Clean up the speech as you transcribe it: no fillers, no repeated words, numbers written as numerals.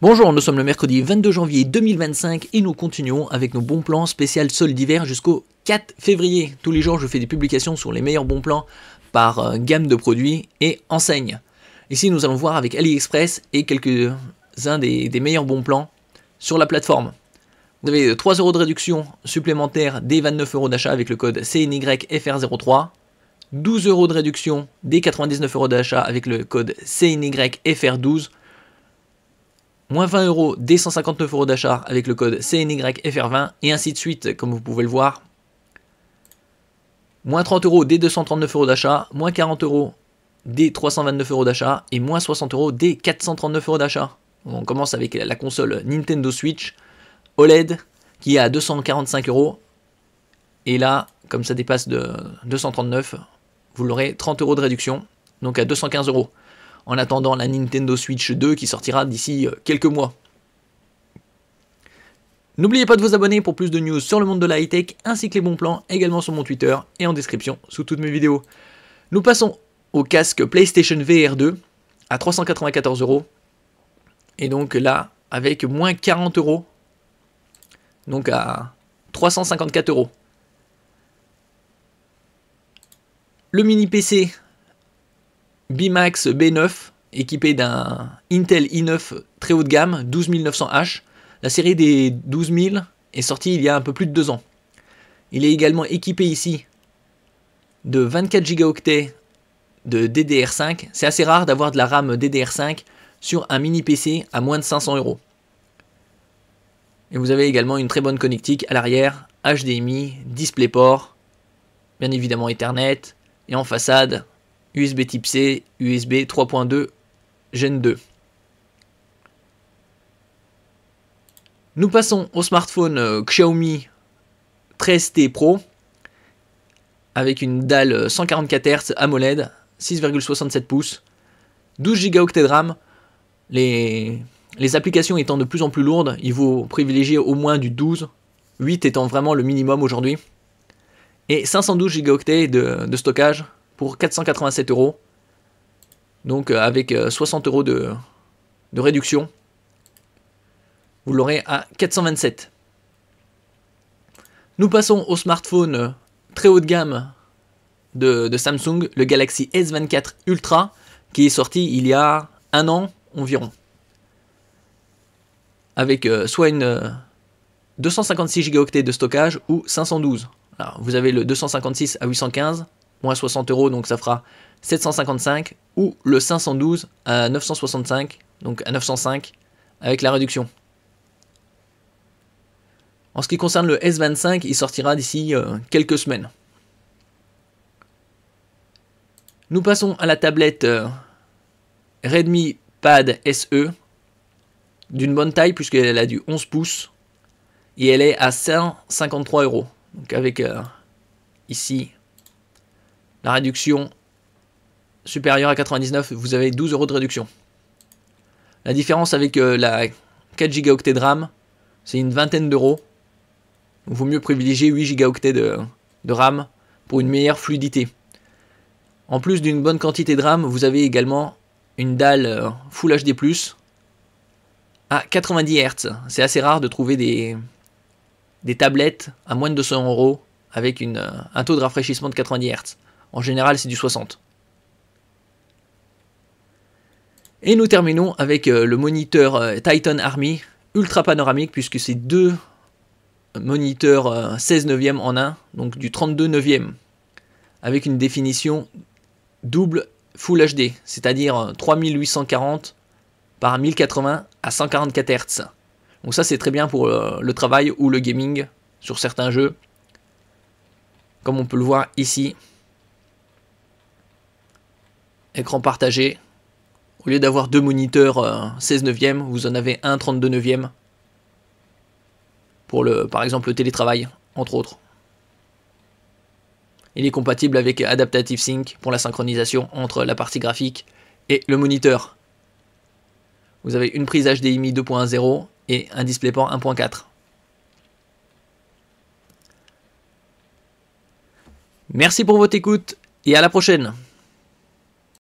Bonjour, nous sommes le mercredi 22 janvier 2025 et nous continuons avec nos bons plans spécial soldes d'hiver jusqu'au 4 février. Tous les jours, je fais des publications sur les meilleurs bons plans par gamme de produits et enseignes. Ici, nous allons voir avec AliExpress et quelques-uns des meilleurs bons plans sur la plateforme. Vous avez 3 € de réduction supplémentaire dès 29 € d'achat avec le code CNYFR03. 12 € de réduction dès 99 € d'achat avec le code CNYFR12. Moins 20 € dès 159 € d'achat avec le code CNYFR20 et ainsi de suite comme vous pouvez le voir. Moins 30 € dès 239 € d'achat, moins 40 € dès 329 € d'achat et moins 60 € dès 439 € d'achat. On commence avec la console Nintendo Switch OLED qui est à 245 € et là, comme ça dépasse de 239, vous l'aurez 30 € de réduction, donc à 215 €. En attendant la Nintendo Switch 2 qui sortira d'ici quelques mois. N'oubliez pas de vous abonner pour plus de news sur le monde de la high-tech ainsi que les bons plans également sur mon Twitter et en description sous toutes mes vidéos. Nous passons au casque PlayStation VR 2 à 394 €. Et donc là, avec moins 40 €, donc à 354 €. Le mini PC Bimax B9 équipé d'un Intel i9 très haut de gamme 12900H. La série des 12000 est sortie il y a un peu plus de 2 ans. Il est également équipé ici de 24 Go de DDR5. C'est assez rare d'avoir de la RAM DDR5 sur un mini PC à moins de 500 €. Et vous avez également une très bonne connectique à l'arrière, HDMI, DisplayPort, bien évidemment Ethernet, et en façade, USB type C, USB 3.2 Gen 2. Nous passons au smartphone Xiaomi 13T Pro avec une dalle 144 Hz AMOLED, 6,67 pouces, 12 Go de RAM. Les applications étant de plus en plus lourdes, il faut privilégier au moins du 12, 8 étant vraiment le minimum aujourd'hui. Et 512 Go de stockage pour 487 €. Donc avec 60 € de réduction, vous l'aurez à 427. Nous passons au smartphone très haut de gamme de Samsung, le Galaxy S24 Ultra, qui est sorti il y a un an environ. Avec soit une 256 Go de stockage ou 512. Alors, vous avez le 256 à 815, moins 60 €, donc ça fera 755, ou le 512 à 965, donc à 905, avec la réduction. En ce qui concerne le S25, il sortira d'ici quelques semaines. Nous passons à la tablette Redmi Pad SE, d'une bonne taille puisqu'elle a du 11 pouces, et elle est à 153 €. Donc avec ici la réduction supérieure à 99, vous avez 12 € de réduction. La différence avec la 4 Go de RAM, c'est une vingtaine d'euros. Il vaut mieux privilégier 8 Go de RAM pour une meilleure fluidité. En plus d'une bonne quantité de RAM, vous avez également une dalle Full HD+, à 90 Hz. C'est assez rare de trouver des tablettes à moins de 200 € avec un taux de rafraîchissement de 90 Hz. En général, c'est du 60. Et nous terminons avec le moniteur Titan Army ultra panoramique, puisque c'est deux moniteurs 16 neuvième en un, donc du 32 neuvième, avec une définition double Full HD, c'est-à-dire 3840 par 1080 à 144 Hz. Donc ça c'est très bien pour le travail ou le gaming sur certains jeux, comme on peut le voir ici. Écran partagé. Au lieu d'avoir deux moniteurs 16 neuvième, vous en avez un 32 neuvième pour par exemple le télétravail, entre autres. Il est compatible avec Adaptive Sync pour la synchronisation entre la partie graphique et le moniteur. Vous avez une prise HDMI 2.0 et un DisplayPort 1.4. Merci pour votre écoute et à la prochaine.